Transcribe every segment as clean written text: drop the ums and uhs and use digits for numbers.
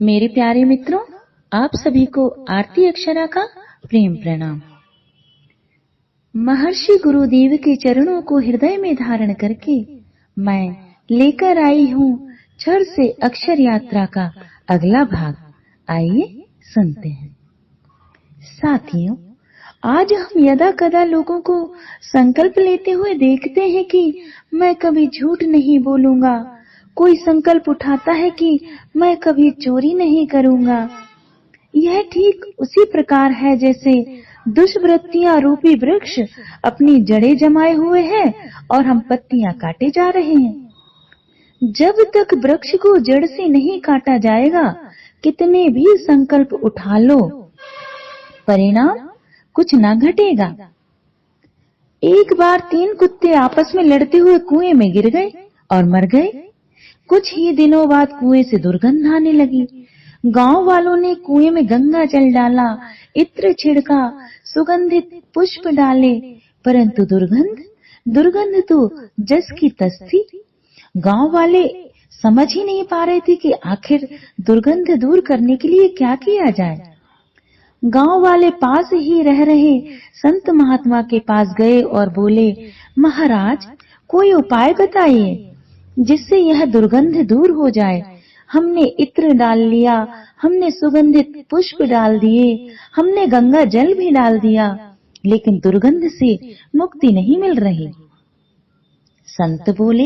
मेरे प्यारे मित्रों, आप सभी को आरती अक्षरा का प्रेम प्रणाम। महर्षि गुरुदेव के चरणों को हृदय में धारण करके मैं लेकर आई हूँ क्षर से अक्षर यात्रा का अगला भाग। आइए सुनते हैं। साथियों, आज हम यदा कदा लोगों को संकल्प लेते हुए देखते हैं कि मैं कभी झूठ नहीं बोलूंगा। कोई संकल्प उठाता है कि मैं कभी चोरी नहीं करूंगा। यह ठीक उसी प्रकार है जैसे दुष्वृत्तियां रूपी वृक्ष अपनी जड़ें जमाए हुए हैं और हम पत्तियां काटे जा रहे हैं। जब तक वृक्ष को जड़ से नहीं काटा जाएगा, कितने भी संकल्प उठा लो, परिणाम कुछ ना घटेगा। एक बार 3 कुत्ते आपस में लड़ते हुए कुएं में गिर गए और मर गए। कुछ ही दिनों बाद कुएं से दुर्गंध आने लगी। गांव वालों ने कुएं में गंगा जल डाला, इत्र छिड़का, सुगंधित पुष्प डाले, परंतु दुर्गंध तो जस की तस थी। गांव वाले समझ ही नहीं पा रहे थे कि आखिर दुर्गंध दूर करने के लिए क्या किया जाए। गांव वाले पास ही रह रहे संत महात्मा के पास गए और बोले, महाराज, कोई उपाय बताइए जिससे यह दुर्गंध दूर हो जाए। हमने इत्र डाल लिया, हमने सुगंधित पुष्प डाल दिए, हमने गंगा जल भी डाल दिया, लेकिन दुर्गंध से मुक्ति नहीं मिल रही। संत बोले,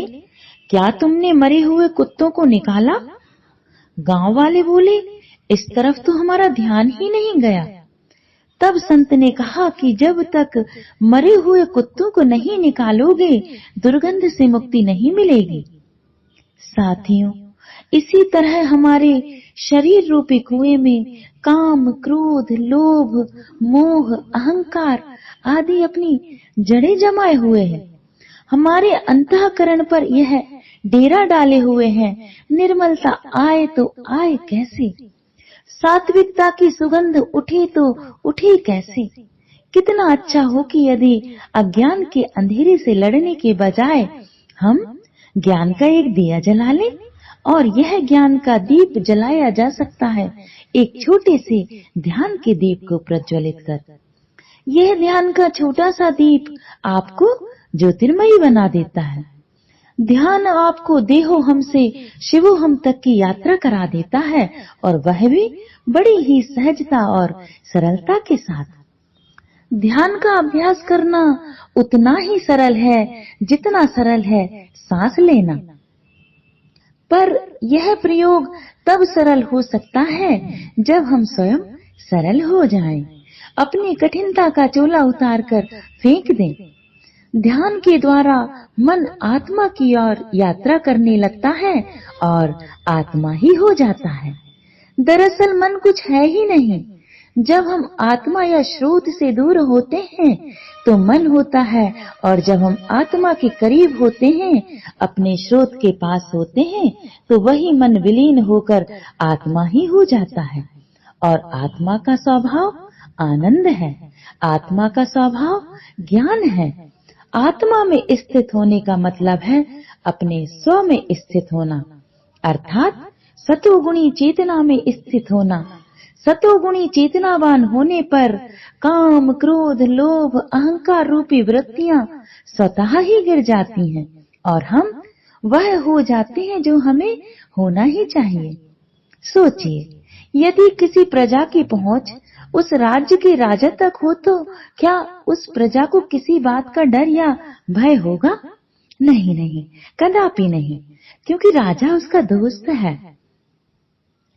क्या तुमने मरे हुए कुत्तों को निकाला? गांव वाले बोले, इस तरफ तो हमारा ध्यान ही नहीं गया। तब संत ने कहा कि जब तक मरे हुए कुत्तों को नहीं निकालोगे, दुर्गंध से मुक्ति नहीं मिलेगी। साथियों, इसी तरह हमारे शरीर रूपी कुएं में काम, क्रोध, लोभ, मोह, अहंकार आदि अपनी जड़ें जमाए हुए हैं। हमारे अंतःकरण पर यह डेरा डाले हुए हैं। निर्मलता आए तो आए कैसे? सात्विकता की सुगंध उठी तो उठी कैसे? कितना अच्छा हो कि यदि अज्ञान के अंधेरे से लड़ने के बजाय हम ज्ञान का एक दिया जला लें, और यह ज्ञान का दीप जलाया जा सकता है एक छोटे से ध्यान के दीप को प्रज्वलित कर। यह ध्यान का छोटा सा दीप आपको ज्योतिर्मयी बना देता है। ध्यान आपको देहो हम से शिवो हम तक की यात्रा करा देता है, और वह भी बड़ी ही सहजता और सरलता के साथ। ध्यान का अभ्यास करना उतना ही सरल है जितना सरल है सांस लेना। पर यह प्रयोग तब सरल हो सकता है जब हम स्वयं सरल हो जाएं, अपनी कठिनता का चोला उतार कर फेंक दें। ध्यान के द्वारा मन आत्मा की ओर यात्रा करने लगता है और आत्मा ही हो जाता है। दरअसल मन कुछ है ही नहीं। जब हम आत्मा या स्रोत से दूर होते हैं तो मन होता है, और जब हम आत्मा के करीब होते हैं, अपने स्रोत के पास होते हैं, तो वही मन विलीन होकर आत्मा ही हो जाता है। और आत्मा का स्वभाव आनंद है, आत्मा का स्वभाव ज्ञान है। आत्मा में स्थित होने का मतलब है अपने स्व में स्थित होना, अर्थात सतोगुणी चेतना में स्थित होना। सतोगुणी चेतनावान होने पर काम, क्रोध, लोभ, अहंकार रूपी वृत्तियां स्वतः ही गिर जाती हैं और हम वह हो जाते हैं जो हमें होना ही चाहिए। सोचिए, यदि किसी प्रजा की पहुंच उस राज्य के राजा तक हो तो क्या उस प्रजा को किसी बात का डर या भय होगा? नहीं, कदापि नहीं, क्योंकि राजा उसका दोस्त है।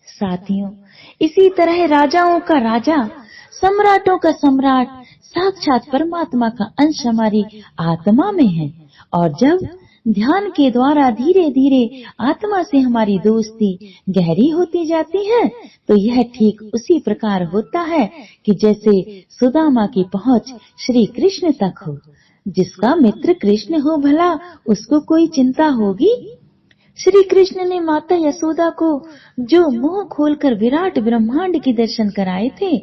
साथियों, इसी तरह राजाओं का राजा, सम्राटों का सम्राट, साक्षात परमात्मा का अंश हमारी आत्मा में है। और जब ध्यान के द्वारा धीरे धीरे आत्मा से हमारी दोस्ती गहरी होती जाती है, तो यह ठीक उसी प्रकार होता है कि जैसे सुदामा की पहुंच श्री कृष्ण तक हो। जिसका मित्र कृष्ण हो, भला उसको कोई चिंता होगी? श्री कृष्ण ने माता यशोदा को जो मुंह खोलकर विराट ब्रह्मांड के दर्शन कराए थे,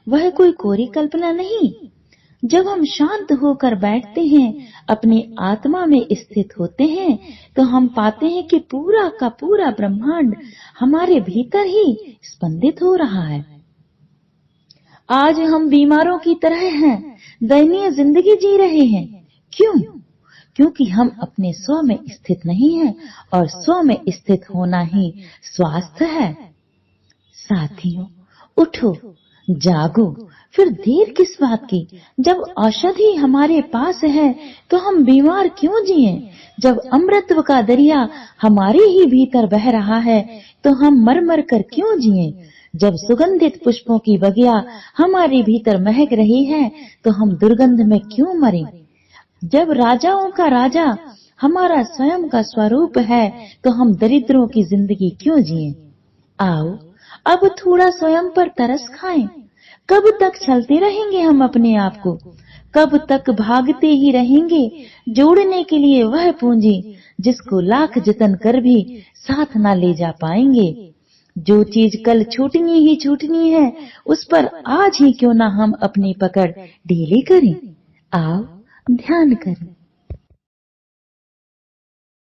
वह कोई कोरी कल्पना नहीं। जब हम शांत होकर बैठते हैं, अपनी आत्मा में स्थित होते हैं, तो हम पाते हैं कि पूरा का पूरा ब्रह्मांड हमारे भीतर ही स्पंदित हो रहा है। आज हम बीमारों की तरह हैं, दयनीय जिंदगी जी रहे हैं। क्यों? क्योंकि हम अपने स्व में स्थित नहीं हैं, और स्व में स्थित होना ही स्वास्थ्य है। साथियों, उठो, जागो, फिर देर किस बात की? जब औषधि हमारे पास है तो हम बीमार क्यों जिए? जब अमृत का दरिया हमारे ही भीतर बह रहा है तो हम मर मर कर क्यों जिए? जब सुगंधित पुष्पों की बगिया हमारे भीतर महक रही है तो हम दुर्गंध में क्यों मरें? जब राजाओं का राजा हमारा स्वयं का स्वरूप है तो हम दरिद्रों की जिंदगी क्यों जिए? आओ, अब थोड़ा स्वयं पर तरस खाएं। कब तक चलते रहेंगे हम अपने आप को? कब तक भागते ही रहेंगे जोड़ने के लिए वह पूंजी जिसको लाख जतन कर भी साथ ना ले जा पाएंगे? जो चीज कल छूटनी ही छूटनी है, उस पर आज ही क्यों ना हम अपनी पकड़ ढीली करें। आओ, ध्यान करें।